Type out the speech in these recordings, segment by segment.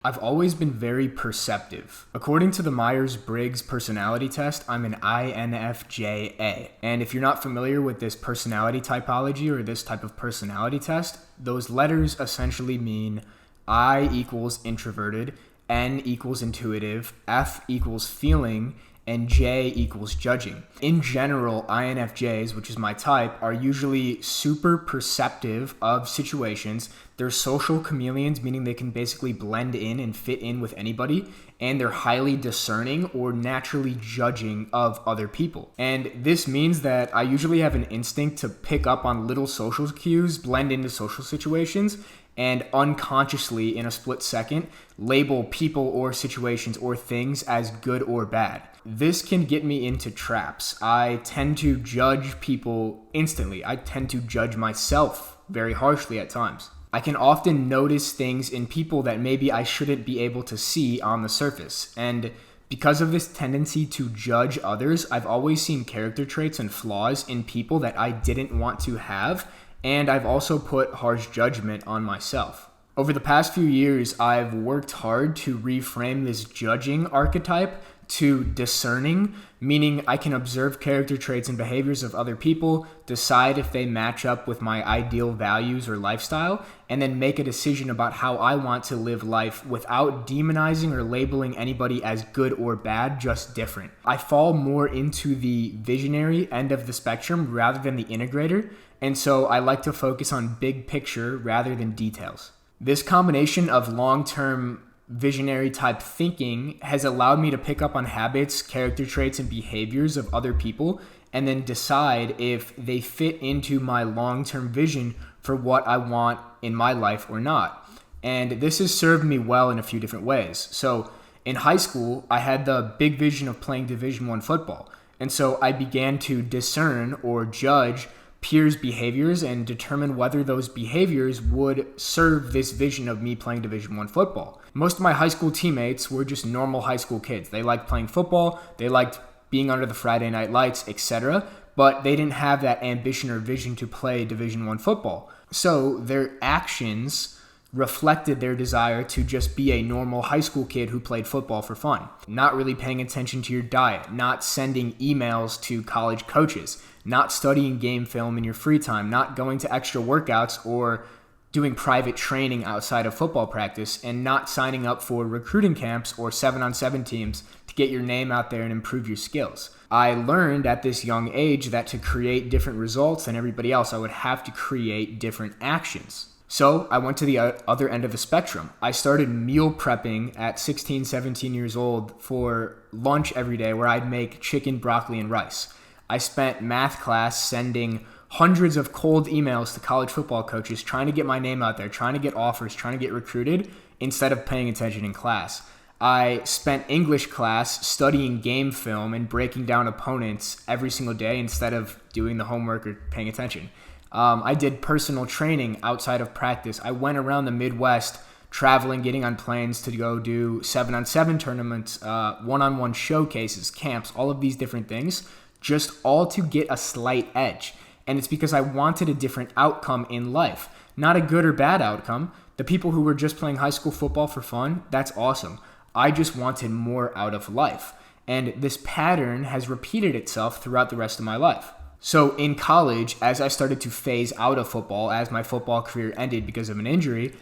I've always been very perceptive. According to the Myers-Briggs personality test, I'm an INFJA. And if you're not familiar with this personality typology or this type of personality test, those letters essentially mean I equals introverted, N equals intuitive, F equals feeling, and J equals judging. In general, INFJs, which is my type, are usually super perceptive of situations. They're social chameleons, meaning they can basically blend in and fit in with anybody, and they're highly discerning or naturally judging of other people. And this means that I usually have an instinct to pick up on little social cues, blend into social situations, and unconsciously, in a split second, label people or situations or things as good or bad. This can get me into traps. I tend to judge people instantly. I tend to judge myself very harshly at times. I can often notice things in people that maybe I shouldn't be able to see on the surface. And because of this tendency to judge others, I've always seen character traits and flaws in people that I didn't want to have, and I've also put harsh judgment on myself. Over the past few years, I've worked hard to reframe this judging archetype to discerning, meaning I can observe character traits and behaviors of other people, decide if they match up with my ideal values or lifestyle, and then make a decision about how I want to live life without demonizing or labeling anybody as good or bad, just different. I fall more into the visionary end of the spectrum rather than the integrator, and so I like to focus on big picture rather than details. This combination of long-term visionary type thinking has allowed me to pick up on habits, character traits, and behaviors of other people and then decide if they fit into my long-term vision for what I want in my life or not. And this has served me well in a few different ways. So in high school, I had the big vision of playing Division I football. And so I began to discern or judge peers' behaviors and determine whether those behaviors would serve this vision of me playing Division I football. Most of my high school teammates were just normal high school kids. They liked playing football, they liked being under the Friday night lights, etc., but they didn't have that ambition or vision to play Division I football. So their actions reflected their desire to just be a normal high school kid who played football for fun, not really paying attention to your diet, not sending emails to college coaches, not studying game film in your free time, not going to extra workouts or doing private training outside of football practice, and not signing up for recruiting camps or 7-on-7 teams to get your name out there and improve your skills. I learned at this young age that to create different results than everybody else, I would have to create different actions. So I went to the other end of the spectrum. I started meal prepping at 16, 17 years old for lunch every day, where I'd make chicken, broccoli, and rice. I spent math class sending hundreds of cold emails to college football coaches trying to get my name out there, trying to get offers, trying to get recruited instead of paying attention in class. I spent English class studying game film and breaking down opponents every single day instead of doing the homework or paying attention. I did personal training outside of practice. I went around the Midwest traveling, getting on planes to go do 7-on-7 tournaments, one-on-one showcases, camps, all of these different things, just all to get a slight edge. And it's because I wanted a different outcome in life, not a good or bad outcome. The people who were just playing high school football for fun, that's awesome. I just wanted more out of life. And this pattern has repeated itself throughout the rest of my life. So in college, as I started to phase out of football, as my football career ended because of an injury,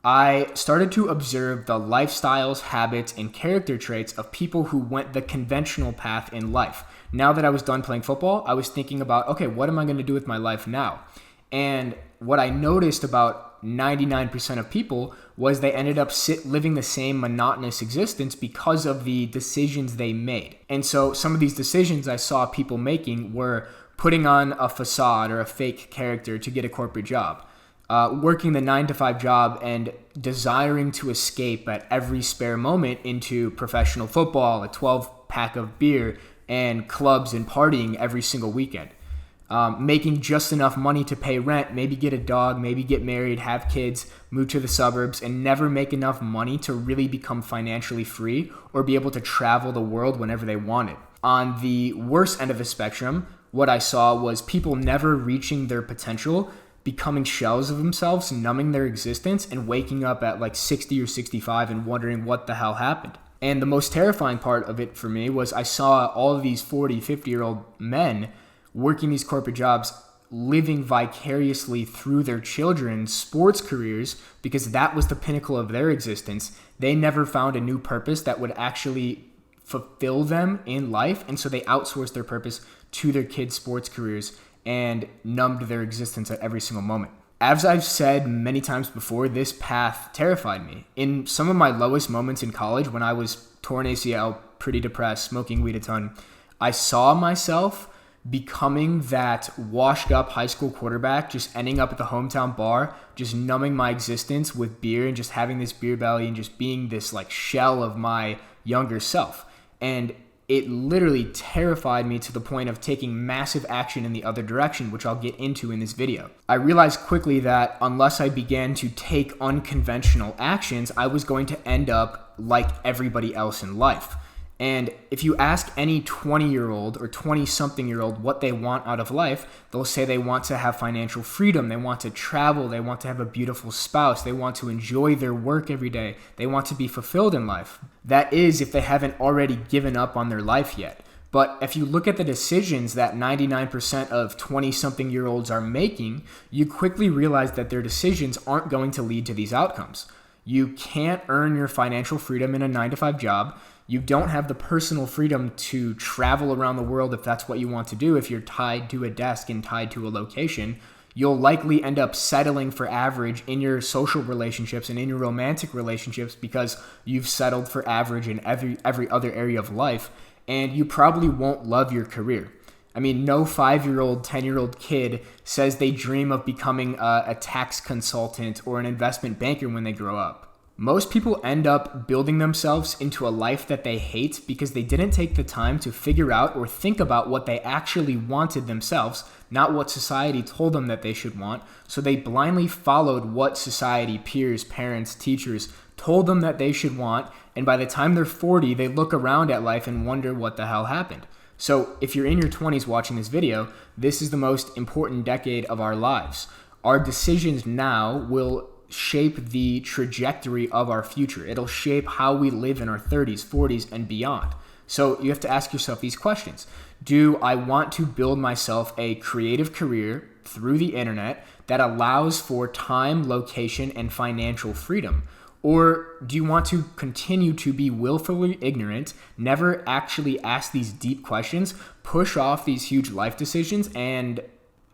I started to observe the lifestyles, habits, and character traits of people who went the conventional path in life. Now that I was done playing football, I was thinking about, okay, what am I going to do with my life now? And what I noticed about 99% of people was they ended up living the same monotonous existence because of the decisions they made. And so some of these decisions I saw people making were putting on a facade or a fake character to get a corporate job, working the 9-to-5 job and desiring to escape at every spare moment into professional football, a 12-pack of beer, and clubs and partying every single weekend. Making just enough money to pay rent, maybe get a dog, maybe get married, have kids, move to the suburbs, and never make enough money to really become financially free or be able to travel the world whenever they wanted. On the worst end of the spectrum, what I saw was people never reaching their potential becoming shells of themselves, numbing their existence, and waking up at like 60 or 65 and wondering what the hell happened. And the most terrifying part of it for me was I saw all of these 40, 50-year-old men working these corporate jobs, living vicariously through their children's sports careers because that was the pinnacle of their existence. They never found a new purpose that would actually fulfill them in life, and so they outsourced their purpose to their kids' sports careers and numbed their existence at every single moment. As I've said many times before, this path terrified me. In some of my lowest moments in college, when I was torn ACL, pretty depressed, smoking weed a ton, I saw myself becoming that washed up high school quarterback, just ending up at the hometown bar, just numbing my existence with beer and just having this beer belly and just being this like shell of my younger self. And it literally terrified me to the point of taking massive action in the other direction, which I'll get into in this video. I realized quickly that unless I began to take unconventional actions, I was going to end up like everybody else in life. And if you ask any 20-year-old or 20-something-year-old what they want out of life, they'll say they want to have financial freedom, they want to travel, they want to have a beautiful spouse, they want to enjoy their work every day, they want to be fulfilled in life. That is if they haven't already given up on their life yet. But if you look at the decisions that 99% of 20-something-year-olds are making, you quickly realize that their decisions aren't going to lead to these outcomes. You can't earn your financial freedom in a 9-to-5 job. You don't have the personal freedom to travel around the world if that's what you want to do. If you're tied to a desk and tied to a location, you'll likely end up settling for average in your social relationships and in your romantic relationships because you've settled for average in every other area of life, and you probably won't love your career. I mean, no 5-year-old, 10-year-old kid says they dream of becoming a tax consultant or an investment banker when they grow up. Most people end up building themselves into a life that they hate because they didn't take the time to figure out or think about what they actually wanted themselves, not what society told them that they should want. So they blindly followed what society, peers, parents, teachers told them that they should want. And by the time they're 40, they look around at life and wonder what the hell happened. So if you're in your 20s watching this video, this is the most important decade of our lives. Our decisions now will shape the trajectory of our future. It'll shape how we live in our 30s, 40s, and beyond. So you have to ask yourself these questions. Do I want to build myself a creative career through the internet that allows for time, location, and financial freedom? Or do you want to continue to be willfully ignorant, never actually ask these deep questions, push off these huge life decisions, and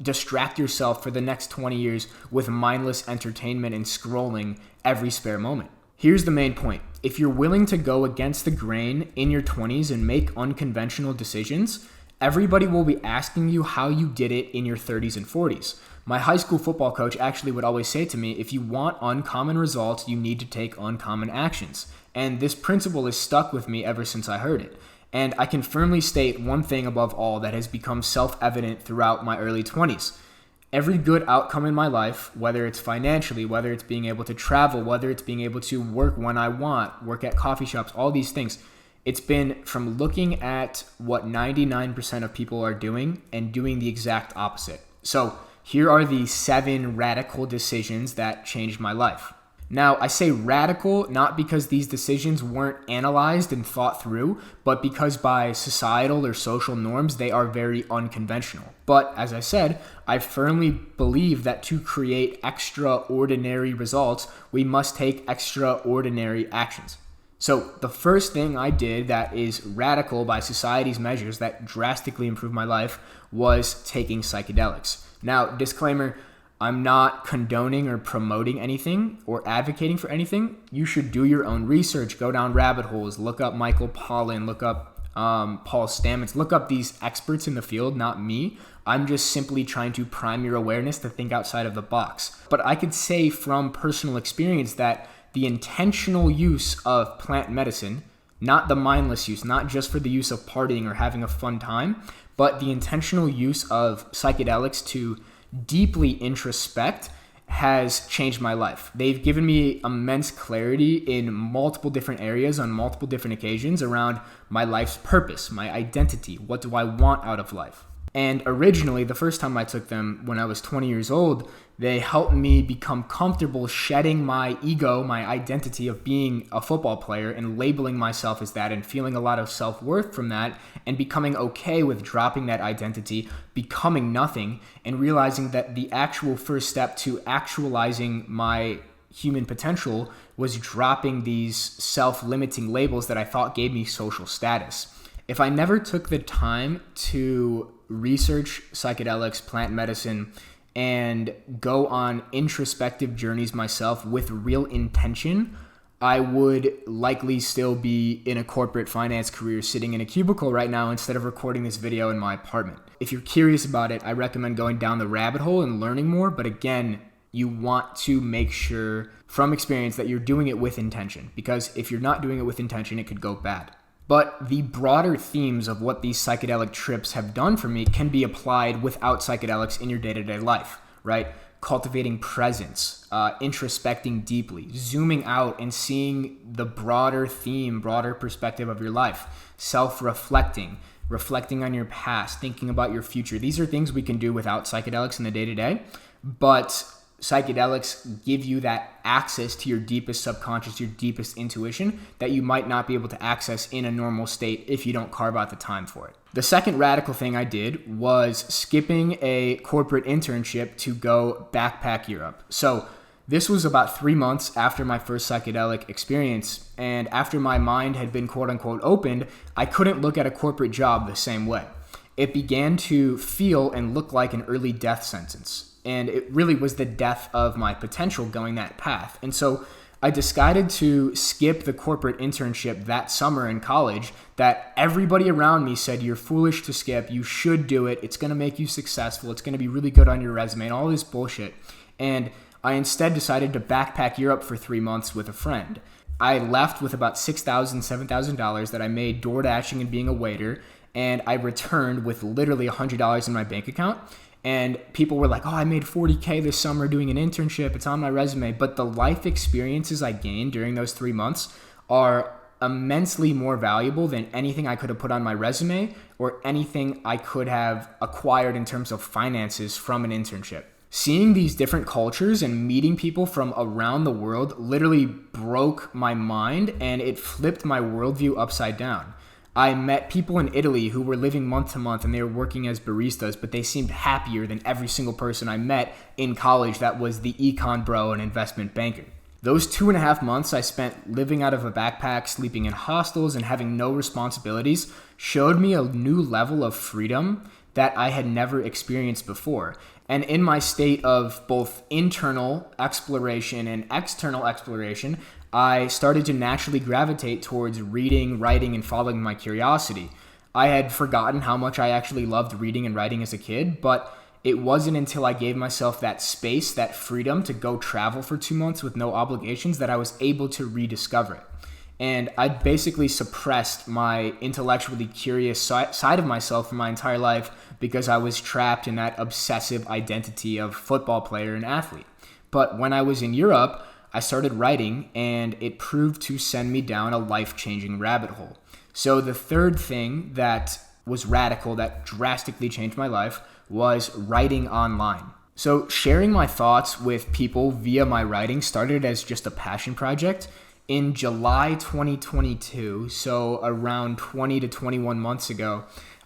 distract yourself for the next 20 years with mindless entertainment and scrolling every spare moment? Here's the main point. If you're willing to go against the grain in your 20s and make unconventional decisions, everybody will be asking you how you did it in your 30s and 40s. My high school football coach actually would always say to me, if you want uncommon results, you need to take uncommon actions. And this principle has stuck with me ever since I heard it. And I can firmly state one thing above all that has become self-evident throughout my early 20s. Every good outcome in my life, whether it's financially, whether it's being able to travel, whether it's being able to work when I want, work at coffee shops, all these things, it's been from looking at what 99% of people are doing and doing the exact opposite. So here are the 7 radical decisions that changed my life. Now, I say radical not because these decisions weren't analyzed and thought through, but because by societal or social norms, they are very unconventional. But as I said, I firmly believe that to create extraordinary results, we must take extraordinary actions. So the first thing I did that is radical by society's measures that drastically improved my life was taking psychedelics. Now, disclaimer, I'm not condoning or promoting anything or advocating for anything. You should do your own research, go down rabbit holes, look up Michael Pollan, look up Paul Stamets, look up these experts in the field, not me. I'm just simply trying to prime your awareness to think outside of the box. But I could say from personal experience that the intentional use of plant medicine, not the mindless use, not just for the use of partying or having a fun time, but the intentional use of psychedelics to deeply introspect has changed my life. They've given me immense clarity in multiple different areas on multiple different occasions around my life's purpose, my identity, what do I want out of life. And originally, the first time I took them when I was 20 years old, they helped me become comfortable shedding my ego, my identity of being a football player and labeling myself as that and feeling a lot of self-worth from that and becoming okay with dropping that identity, becoming nothing, and realizing that the actual first step to actualizing my human potential was dropping these self-limiting labels that I thought gave me social status. If I never took the time to research psychedelics, plant medicine, and go on introspective journeys myself with real intention, I would likely still be in a corporate finance career sitting in a cubicle right now instead of recording this video in my apartment. If you're curious about it, I recommend going down the rabbit hole and learning more. But again, you want to make sure from experience that you're doing it with intention, because if you're not doing it with intention, it could go bad. But the broader themes of what these psychedelic trips have done for me can be applied without psychedelics in your day-to-day life, right? Cultivating presence, introspecting deeply, zooming out and seeing the broader theme, broader perspective of your life, self-reflecting, reflecting on your past, thinking about your future. These are things we can do without psychedelics in the day-to-day, but psychedelics give you that access to your deepest subconscious, your deepest intuition that you might not be able to access in a normal state if you don't carve out the time for it. The second radical thing I did was skipping a corporate internship to go backpack Europe. So this was about 3 months after my first psychedelic experience, and after my mind had been quote unquote opened, I couldn't look at a corporate job the same way. It began to feel and look like an early death sentence. And it really was the death of my potential going that path. And so I decided to skip the corporate internship that summer in college that everybody around me said, you're foolish to skip, you should do it, it's going to make you successful, it's going to be really good on your resume, and all this bullshit. And I instead decided to backpack Europe for 3 months with a friend. I left with about $6,000, $7,000 that I made door dashing and being a waiter, and I returned with literally $100 in my bank account. And people were like, oh, I made $40K this summer doing an internship. It's on my resume. But the life experiences I gained during those 3 months are immensely more valuable than anything I could have put on my resume or anything I could have acquired in terms of finances from an internship. Seeing these different cultures and meeting people from around the world literally broke my mind, and it flipped my worldview upside down. I met people in Italy who were living month to month and they were working as baristas, but they seemed happier than every single person I met in college that was the econ bro and investment banker. Those 2.5 months I spent living out of a backpack, sleeping in hostels, and having no responsibilities showed me a new level of freedom that I had never experienced before. And in my state of both internal exploration and external exploration, I started to naturally gravitate towards reading, writing, and following my curiosity. I had forgotten how much I actually loved reading and writing as a kid, but it wasn't until I gave myself that space, that freedom to go travel for 2 months with no obligations that I was able to rediscover it. And I basically suppressed my intellectually curious side of myself for my entire life because I was trapped in that obsessive identity of football player and athlete. But when I was in Europe, I started writing, and it proved to send me down a life-changing rabbit hole. So the third thing that was radical, that drastically changed my life, was writing online. So sharing my thoughts with people via my writing started as just a passion project. In July 2022, so around 20 to 21 months ago,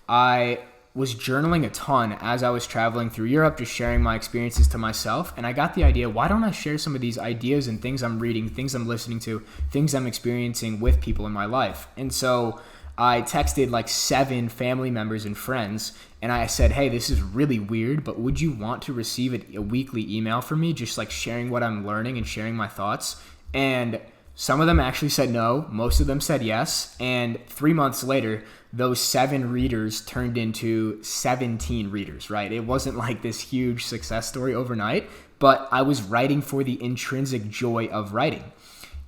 I was journaling a ton as I was traveling through Europe, just sharing my experiences to myself. And I got the idea, why don't I share some of these ideas and things I'm reading, things I'm listening to, things I'm experiencing with people in my life? And so I texted like 7 family members and friends, and I said, hey, this is really weird, but would you want to receive a weekly email from me, just like sharing what I'm learning and sharing my thoughts? And some of them actually said no. Most of them said yes. And 3 months later, those 7 readers turned into 17 readers, right? It wasn't like this huge success story overnight, but I was writing for the intrinsic joy of writing.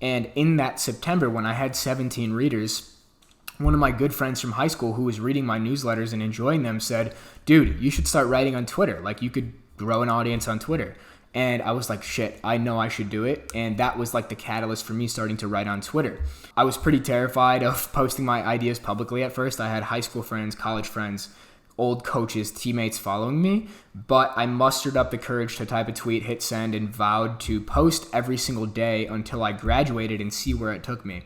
And in that September, when I had 17 readers, one of my good friends from high school who was reading my newsletters and enjoying them said, dude, you should start writing on Twitter. Like, you could grow an audience on Twitter. And I was like, shit, I know I should do it. And that was like the catalyst for me starting to write on Twitter. I was pretty terrified of posting my ideas publicly at first. I had high school friends, college friends, old coaches, teammates following me, but I mustered up the courage to type a tweet, hit send, and vowed to post every single day until I graduated and see where it took me.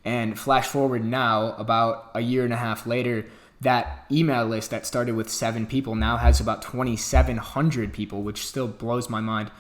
And flash forward now, about a year and a half later, that email list that started with 7 people now has about 2,700 people, which still blows my mind.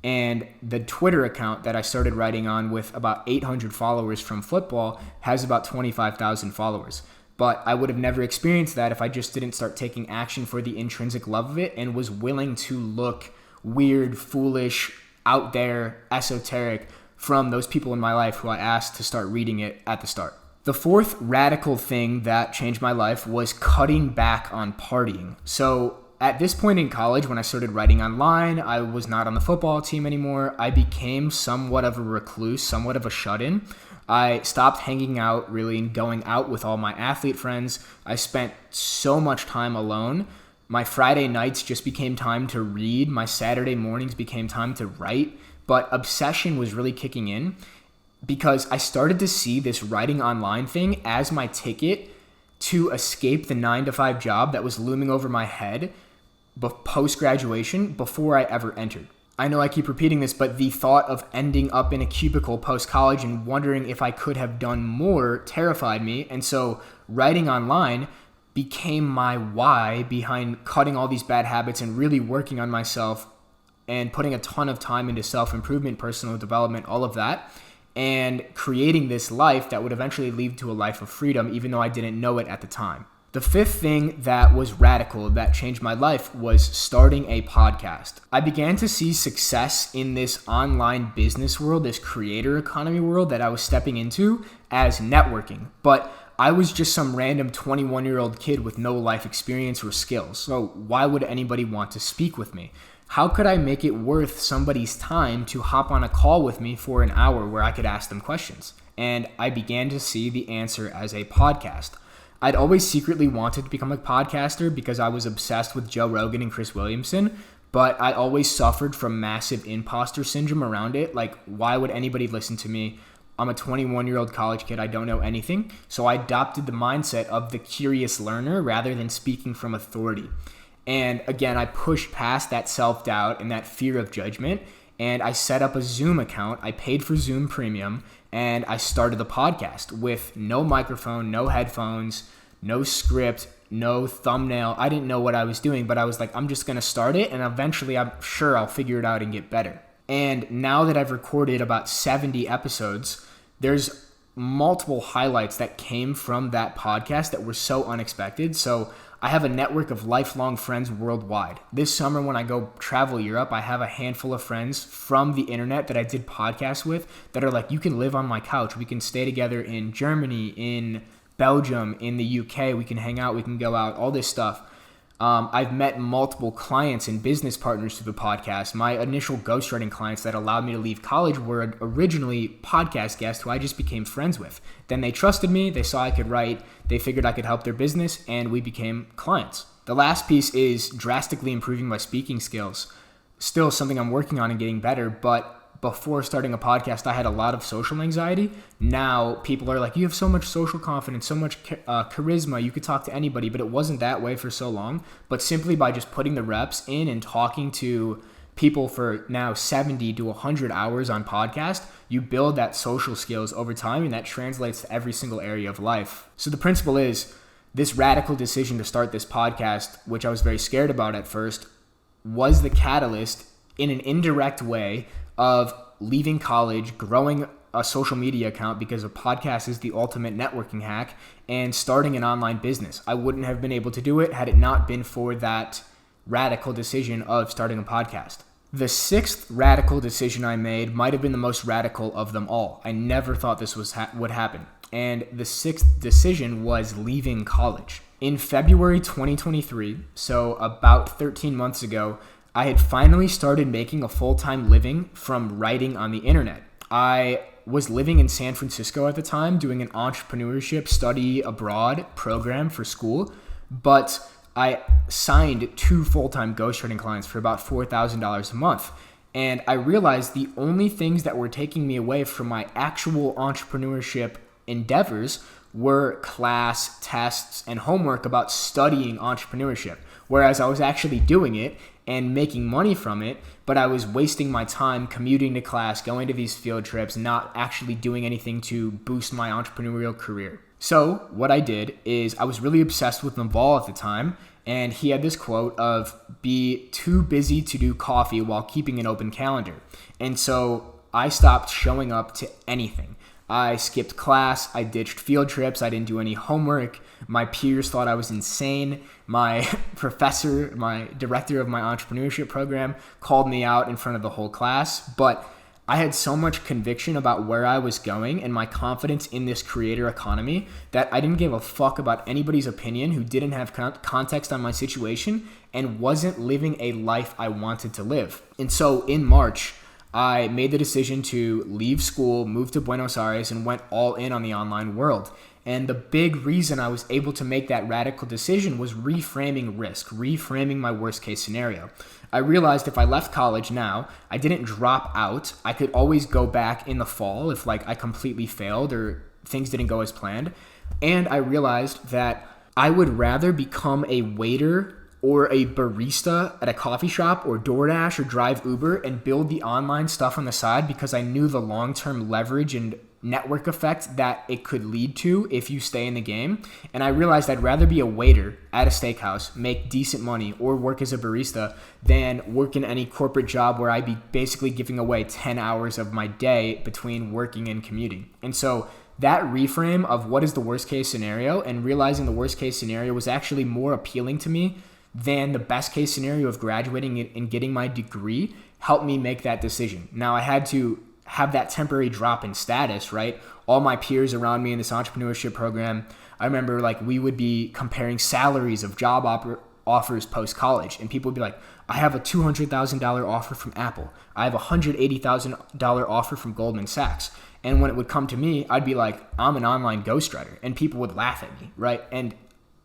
And the Twitter account that I started writing on with about 800 followers from football has about 25,000 followers. But I would have never experienced that if I just didn't start taking action for the intrinsic love of it and was willing to look weird, foolish, out there, esoteric from those people in my life who I asked to start reading it at the start. The fourth radical thing that changed my life was cutting back on partying. So at this point in college, when I started writing online, I was not on the football team anymore. I became somewhat of a recluse, somewhat of a shut-in. I stopped hanging out really and going out with all my athlete friends. I spent so much time alone. My Friday nights just became time to read. My Saturday mornings became time to write. But obsession was really kicking in because I started to see this writing online thing as my ticket to escape the 9-to-5 job that was looming over my head post-graduation before I ever entered. I know I keep repeating this, but the thought of ending up in a cubicle post-college and wondering if I could have done more terrified me. And so writing online became my why behind cutting all these bad habits and really working on myself and putting a ton of time into self-improvement, personal development, all of that, and creating this life that would eventually lead to a life of freedom, even though I didn't know it at the time. The fifth thing that was radical that changed my life was starting a podcast. I began to see success in this online business world, this creator economy world that I was stepping into as networking. But I was just some random 21-year-old kid with no life experience or skills. So why would anybody want to speak with me? How could I make it worth somebody's time to hop on a call with me for an hour where I could ask them questions? And I began to see the answer as a podcast. I'd always secretly wanted to become a podcaster because I was obsessed with Joe Rogan and Chris Williamson, but I always suffered from massive imposter syndrome around it. Like, why would anybody listen to me? I'm a 21-year-old college kid. I don't know anything. So I adopted the mindset of the curious learner rather than speaking from authority. And again, I pushed past that self-doubt and that fear of judgment, and I set up a Zoom account. I paid for Zoom Premium, and I started the podcast with no microphone, no headphones, no script, no thumbnail. I didn't know what I was doing, but I was like, I'm just going to start it, and eventually I'm sure I'll figure it out and get better. And now that I've recorded about 70 episodes, there's multiple highlights that came from that podcast that were so unexpected. So I have a network of lifelong friends worldwide. This summer when I go travel Europe, I have a handful of friends from the internet that I did podcasts with that are like, you can live on my couch. We can stay together in Germany, in Belgium, in the UK. We can hang out. We can go out, all this stuff. I've met multiple clients and business partners through the podcast. My initial ghostwriting clients that allowed me to leave college were originally podcast guests who I just became friends with. Then they trusted me, they saw I could write, they figured I could help their business, and we became clients. The last piece is drastically improving my speaking skills. Still something I'm working on and getting better, but before starting a podcast, I had a lot of social anxiety. Now people are like, you have so much social confidence, so much charisma, you could talk to anybody, but it wasn't that way for so long. But simply by just putting the reps in and talking to people for now 70 to 100 hours on podcast, you build that social skills over time, and that translates to every single area of life. So the principle is this radical decision to start this podcast, which I was very scared about at first, was the catalyst in an indirect way of leaving college, growing a social media account because a podcast is the ultimate networking hack, and starting an online business. I wouldn't have been able to do it had it not been for that radical decision of starting a podcast. The sixth radical decision I made might have been the most radical of them all. I never thought this would happen. And the sixth decision was leaving college. In February 2023, so about 13 months ago, I had finally started making a full-time living from writing on the internet. I was living in San Francisco at the time, doing an entrepreneurship study abroad program for school, but I signed 2 full-time ghostwriting clients for about $4,000 a month. And I realized the only things that were taking me away from my actual entrepreneurship endeavors were class, tests, and homework about studying entrepreneurship, whereas I was actually doing it and making money from it, but I was wasting my time commuting to class, going to these field trips, not actually doing anything to boost my entrepreneurial career. So what I did is I was really obsessed with Naval at the time, and he had this quote of be too busy to do coffee while keeping an open calendar. And so I stopped showing up to anything. I skipped class, I ditched field trips, I didn't do any homework. My peers thought I was insane. My professor, my director of my entrepreneurship program, called me out in front of the whole class. But I had so much conviction about where I was going and my confidence in this creator economy that I didn't give a fuck about anybody's opinion who didn't have context on my situation and wasn't living a life I wanted to live. And so in March, I made the decision to leave school, move to Buenos Aires, and went all in on the online world. And the big reason I was able to make that radical decision was reframing risk, reframing my worst case scenario. I realized if I left college now, I didn't drop out. I could always go back in the fall if I completely failed or things didn't go as planned. And I realized that I would rather become a waiter or a barista at a coffee shop or DoorDash or drive Uber and build the online stuff on the side because I knew the long-term leverage and network effect that it could lead to if you stay in the game. And I realized I'd rather be a waiter at a steakhouse, make decent money, or work as a barista than work in any corporate job where I'd be basically giving away 10 hours of my day between working and commuting. And so that reframe of what is the worst case scenario and realizing the worst case scenario was actually more appealing to me than the best case scenario of graduating and getting my degree helped me make that decision. Now I had to have that temporary drop in status, right? All my peers around me in this entrepreneurship program, I remember we would be comparing salaries of job offers post-college, and people would be like, I have a $200,000 offer from Apple. I have a $180,000 offer from Goldman Sachs. And when it would come to me, I'd be like, I'm an online ghostwriter, and people would laugh at me, right? And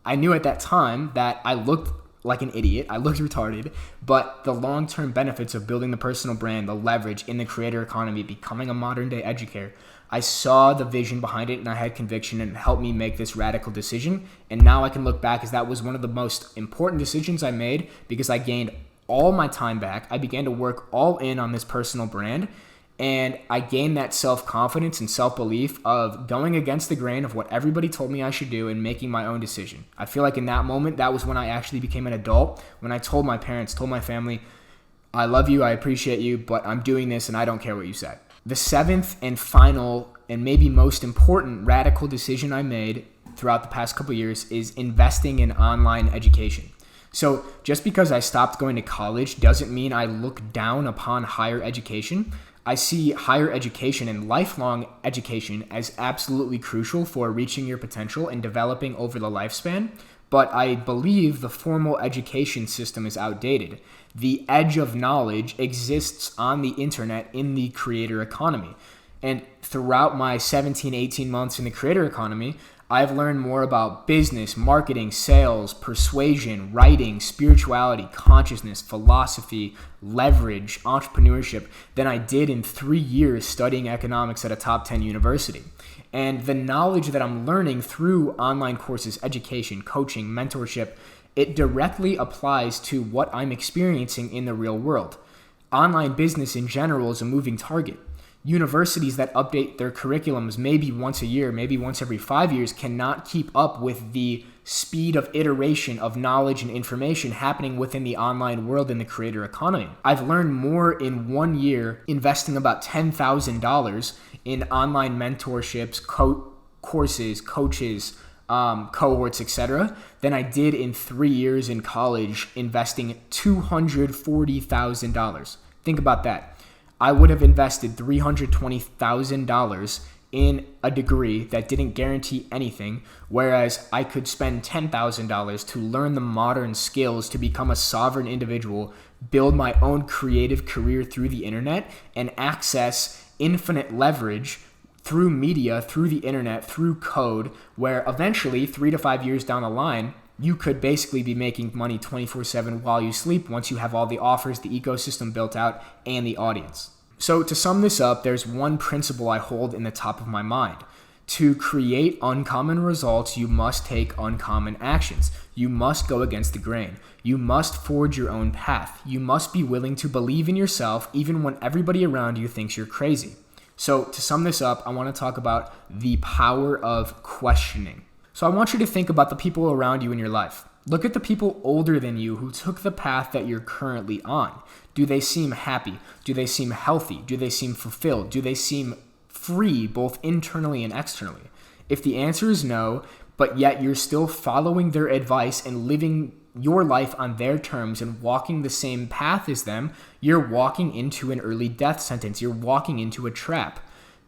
I knew at that time that I looked like an idiot. I looked retarded, but the long-term benefits of building the personal brand, the leverage in the creator economy, becoming a modern day educator, I saw the vision behind it and I had conviction and it helped me make this radical decision. And now I can look back as that was one of the most important decisions I made because I gained all my time back. I began to work all in on this personal brand. And I gained that self-confidence and self-belief of going against the grain of what everybody told me I should do and making my own decision. I feel like in that moment, that was when I actually became an adult, when I told my parents, told my family, I love you, I appreciate you, but I'm doing this and I don't care what you say. The seventh and final and maybe most important radical decision I made throughout the past couple of years is investing in online education. So just because I stopped going to college doesn't mean I look down upon higher education. I see higher education and lifelong education as absolutely crucial for reaching your potential and developing over the lifespan, but I believe the formal education system is outdated. The edge of knowledge exists on the internet in the creator economy. And throughout my 17, 18 months in the creator economy, I've learned more about business, marketing, sales, persuasion, writing, spirituality, consciousness, philosophy, leverage, entrepreneurship than I did in 3 years studying economics at a top 10 university. And the knowledge that I'm learning through online courses, education, coaching, mentorship, it directly applies to what I'm experiencing in the real world. Online business in general is a moving target. Universities that update their curriculums maybe once a year, maybe once every 5 years, cannot keep up with the speed of iteration of knowledge and information happening within the online world in the creator economy. I've learned more in 1 year investing about $10,000 in online mentorships, courses, coaches, cohorts, etc., than I did in 3 years in college investing $240,000. Think about that. I would have invested $320,000 in a degree that didn't guarantee anything, whereas I could spend $10,000 to learn the modern skills to become a sovereign individual, build my own creative career through the internet, and access infinite leverage through media, through the internet, through code, where eventually 3 to 5 years down the line, you could basically be making money 24/7 while you sleep once you have all the offers, the ecosystem built out, and the audience. So to sum this up, there's one principle I hold in the top of my mind. To create uncommon results, you must take uncommon actions. You must go against the grain. You must forge your own path. You must be willing to believe in yourself even when everybody around you thinks you're crazy. So to sum this up, I want to talk about the power of questioning. So I want you to think about the people around you in your life. Look at the people older than you who took the path that you're currently on. Do they seem happy? Do they seem healthy? Do they seem fulfilled? Do they seem free, both internally and externally? If the answer is no, but yet you're still following their advice and living your life on their terms and walking the same path as them, you're walking into an early death sentence. You're walking into a trap.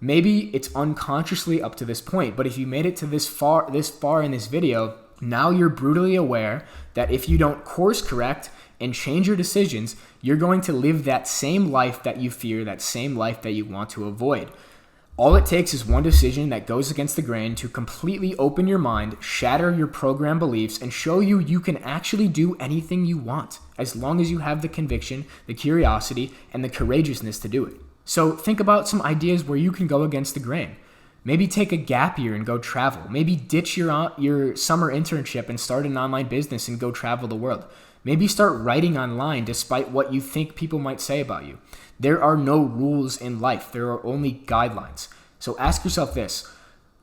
Maybe it's unconsciously up to this point, but if you made it to this far in this video, now you're brutally aware that if you don't course correct and change your decisions, you're going to live that same life that you fear, that same life that you want to avoid. All it takes is one decision that goes against the grain to completely open your mind, shatter your program beliefs, and show you you can actually do anything you want, as long as you have the conviction, the curiosity, and the courageousness to do it. So think about some ideas where you can go against the grain. Maybe take a gap year and go travel. Maybe ditch your summer internship and start an online business and go travel the world. Maybe start writing online despite what you think people might say about you. There are no rules in life. There are only guidelines. So ask yourself this: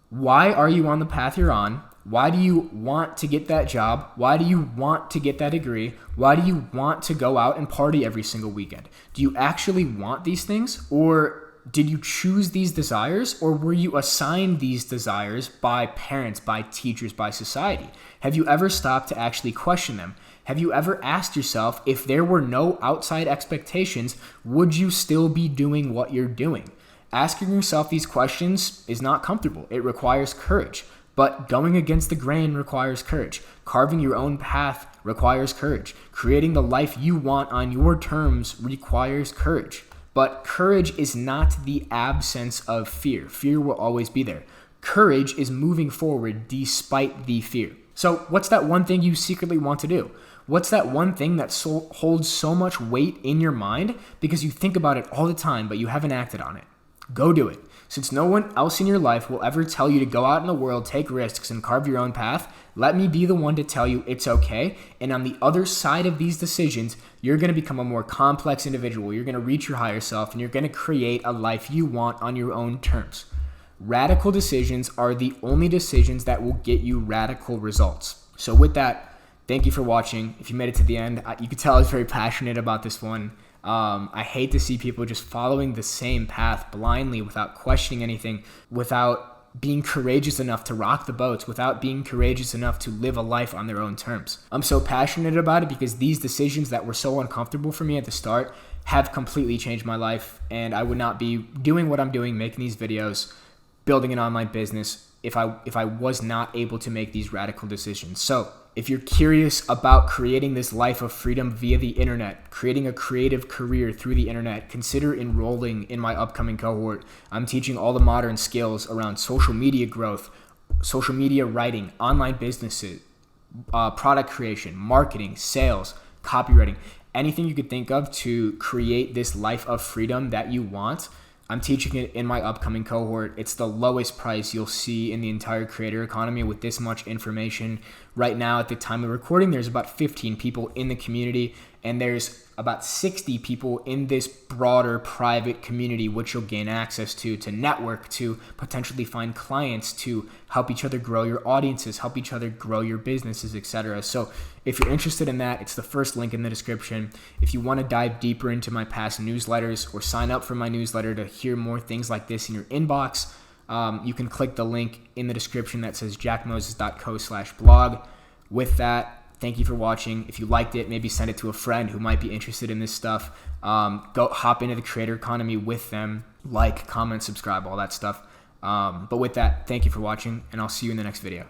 why are you on the path you're on? Why do you want to get that job? Why do you want to get that degree? Why do you want to go out and party every single weekend? Do you actually want these things? Or did you choose these desires? Or were you assigned these desires by parents, by teachers, by society? Have you ever stopped to actually question them? Have you ever asked yourself, if there were no outside expectations, would you still be doing what you're doing? Asking yourself these questions is not comfortable. It requires courage. But going against the grain requires courage. Carving your own path requires courage. Creating the life you want on your terms requires courage. But courage is not the absence of fear. Fear will always be there. Courage is moving forward despite the fear. So what's that one thing you secretly want to do? What's that one thing that holds so much weight in your mind because you think about it all the time, but you haven't acted on it? Go do it. Since no one else in your life will ever tell you to go out in the world, take risks, and carve your own path, let me be the one to tell you it's okay. And on the other side of these decisions, you're going to become a more complex individual. You're going to reach your higher self, and you're going to create a life you want on your own terms. Radical decisions are the only decisions that will get you radical results. So with that, thank you for watching. If you made it to the end, you can tell I was very passionate about this one. I hate to see people just following the same path blindly without questioning anything, without being courageous enough to rock the boats, without being courageous enough to live a life on their own terms. I'm so passionate about it because these decisions that were so uncomfortable for me at the start have completely changed my life, and I would not be doing what I'm doing, making these videos, building an online business, if I was not able to make these radical decisions. So if you're curious about creating this life of freedom via the internet, creating a creative career through the internet, consider enrolling in my upcoming cohort. I'm teaching all the modern skills around social media growth, social media writing, online businesses, product creation, marketing, sales, copywriting, anything you could think of to create this life of freedom that you want. I'm teaching it in my upcoming cohort. It's the lowest price you'll see in the entire creator economy with this much information. Right now, at the time of recording, there's about 15 people in the community, and there's about 60 people in this broader private community, which you'll gain access to network, to potentially find clients, to help each other grow your audiences, help each other grow your businesses, etc. So if you're interested in that, it's the first link in the description. If you want to dive deeper into my past newsletters or sign up for my newsletter to hear more things like this in your inbox, you can click the link in the description that says jackmoses.co/blog. With that, thank you for watching. If you liked it, maybe send it to a friend who might be interested in this stuff. Go hop into the creator economy with them. Like, comment, subscribe, all that stuff. But with that, thank you for watching, and I'll see you in the next video.